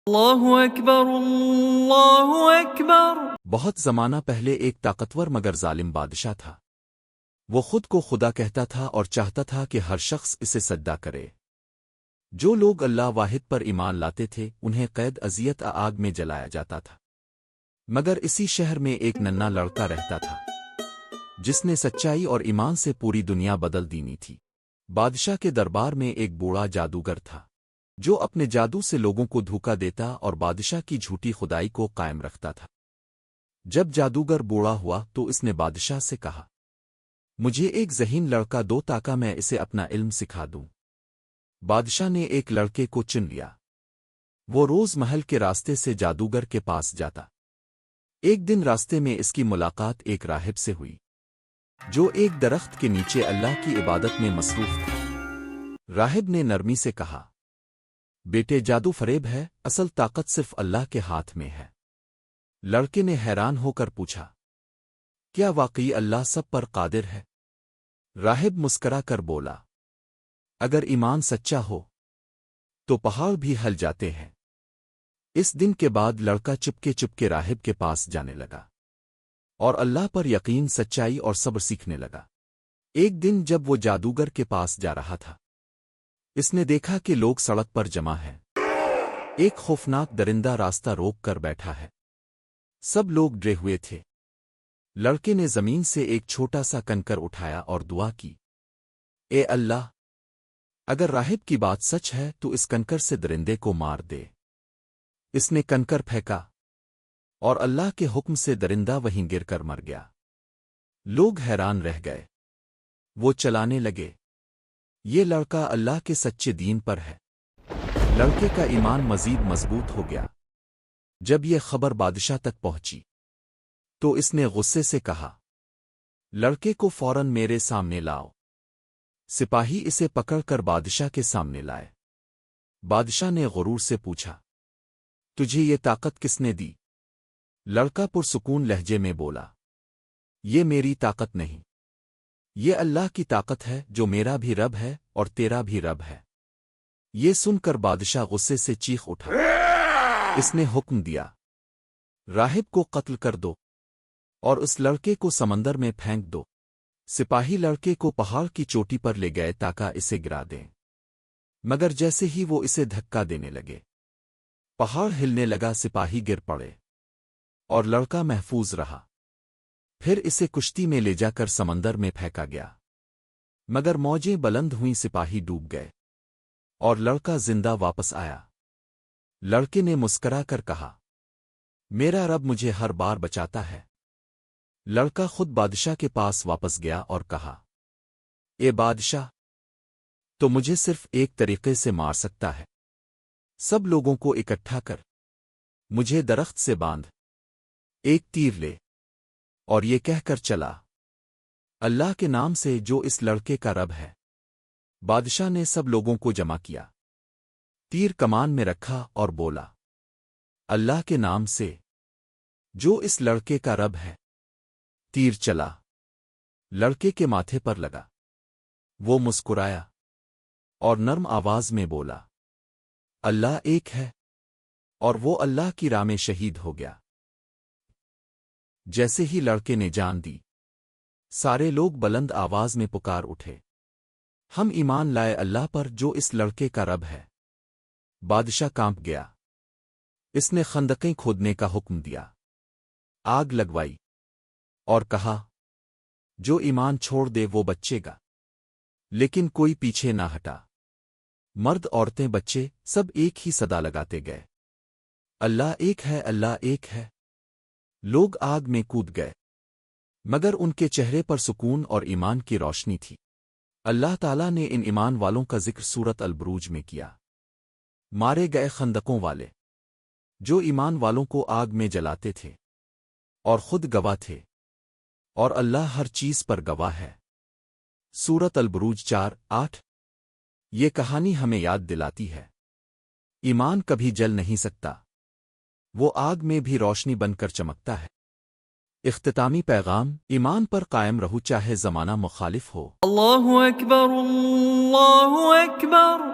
اللہ اکبر اللہ اکبر۔ بہت زمانہ پہلے ایک طاقتور مگر ظالم بادشاہ تھا۔ وہ خود کو خدا کہتا تھا اور چاہتا تھا کہ ہر شخص اسے سجدہ کرے۔ جو لوگ اللہ واحد پر ایمان لاتے تھے انہیں قید اذیت آگ میں جلایا جاتا تھا۔ مگر اسی شہر میں ایک ننھا لڑکا رہتا تھا جس نے سچائی اور ایمان سے پوری دنیا بدل دینی تھی۔ بادشاہ کے دربار میں ایک بوڑھا جادوگر تھا جو اپنے جادو سے لوگوں کو دھوکا دیتا اور بادشاہ کی جھوٹی خدائی کو قائم رکھتا تھا۔ جب جادوگر بوڑھا ہوا تو اس نے بادشاہ سے کہا، مجھے ایک ذہین لڑکا دو تاکہ میں اسے اپنا علم سکھا دوں۔ بادشاہ نے ایک لڑکے کو چن لیا۔ وہ روز محل کے راستے سے جادوگر کے پاس جاتا۔ ایک دن راستے میں اس کی ملاقات ایک راہب سے ہوئی جو ایک درخت کے نیچے اللہ کی عبادت میں مصروف تھا۔ راہب نے نرمی سے کہا، بیٹے جادو فریب ہے، اصل طاقت صرف اللہ کے ہاتھ میں ہے۔ لڑکے نے حیران ہو کر پوچھا، کیا واقعی اللہ سب پر قادر ہے؟ راہب مسکرا کر بولا، اگر ایمان سچا ہو تو پہاڑ بھی ہل جاتے ہیں۔ اس دن کے بعد لڑکا چپکے راہب کے پاس جانے لگا اور اللہ پر یقین، سچائی اور صبر سیکھنے لگا۔ ایک دن جب وہ جادوگر کے پاس جا رہا تھا اس نے دیکھا کہ لوگ سڑک پر جمع ہیں۔ ایک خوفناک درندہ راستہ روک کر بیٹھا ہے۔ سب لوگ ڈرے ہوئے تھے۔ لڑکے نے زمین سے ایک چھوٹا سا کنکر اٹھایا اور دعا کی، اے اللہ، اگر راہب کی بات سچ ہے تو اس کنکر سے درندے کو مار دے۔ اس نے کنکر پھینکا اور اللہ کے حکم سے درندہ وہیں گر کر مر گیا۔ لوگ حیران رہ گئے۔ وہ چلانے لگے، یہ لڑکا اللہ کے سچے دین پر ہے۔ لڑکے کا ایمان مزید مضبوط ہو گیا۔ جب یہ خبر بادشاہ تک پہنچی تو اس نے غصے سے کہا، لڑکے کو فوراً میرے سامنے لاؤ۔ سپاہی اسے پکڑ کر بادشاہ کے سامنے لائے۔ بادشاہ نے غرور سے پوچھا، تجھے یہ طاقت کس نے دی؟ لڑکا پرسکون لہجے میں بولا، یہ میری طاقت نہیں، یہ اللہ کی طاقت ہے جو میرا بھی رب ہے اور تیرا بھی رب ہے۔ یہ سن کر بادشاہ غصے سے چیخ اٹھا۔ اس نے حکم دیا، راہب کو قتل کر دو اور اس لڑکے کو سمندر میں پھینک دو۔ سپاہی لڑکے کو پہاڑ کی چوٹی پر لے گئے تاکہ اسے گرا دیں، مگر جیسے ہی وہ اسے دھکا دینے لگے پہاڑ ہلنے لگا، سپاہی گر پڑے اور لڑکا محفوظ رہا۔ پھر اسے کشتی میں لے جا کر سمندر میں پھینکا گیا، مگر موجیں بلند ہوئیں، سپاہی ڈوب گئے اور لڑکا زندہ واپس آیا۔ لڑکے نے مسکرا کر کہا، میرا رب مجھے ہر بار بچاتا ہے۔ لڑکا خود بادشاہ کے پاس واپس گیا اور کہا، اے بادشاہ، تو مجھے صرف ایک طریقے سے مار سکتا ہے۔ سب لوگوں کو اکٹھا کر مجھے درخت سے باندھ، ایک تیر لے اور یہ کہہ کر چلا، اللہ کے نام سے جو اس لڑکے کا رب ہے۔ بادشاہ نے سب لوگوں کو جمع کیا، تیر کمان میں رکھا اور بولا، اللہ کے نام سے جو اس لڑکے کا رب ہے۔ تیر چلا، لڑکے کے ماتھے پر لگا۔ وہ مسکرایا اور نرم آواز میں بولا، اللہ ایک ہے، اور وہ اللہ کی راہ میں شہید ہو گیا۔ جیسے ہی لڑکے نے جان دی سارے لوگ بلند آواز میں پکار اٹھے، ہم ایمان لائے اللہ پر جو اس لڑکے کا رب ہے۔ بادشاہ کانپ گیا۔ اس نے خندقیں کھودنے کا حکم دیا، آگ لگوائی اور کہا، جو ایمان چھوڑ دے وہ بچے گا، لیکن کوئی پیچھے نہ ہٹا۔ مرد، عورتیں، بچے سب ایک ہی صدا لگاتے گئے، اللہ ایک ہے، اللہ ایک ہے۔ لوگ آگ میں کود گئے مگر ان کے چہرے پر سکون اور ایمان کی روشنی تھی۔ اللہ تعالیٰ نے ان ایمان والوں کا ذکر سورت البروج میں کیا۔ مارے گئے خندقوں والے جو ایمان والوں کو آگ میں جلاتے تھے اور خود گواہ تھے، اور اللہ ہر چیز پر گواہ ہے۔ سورت البروج 4:8۔ یہ کہانی ہمیں یاد دلاتی ہے، ایمان کبھی جل نہیں سکتا، وہ آگ میں بھی روشنی بن کر چمکتا ہے۔ اختتامی پیغام، ایمان پر قائم رہو چاہے زمانہ مخالف ہو۔ اللہ اکبر اللہ اکبر۔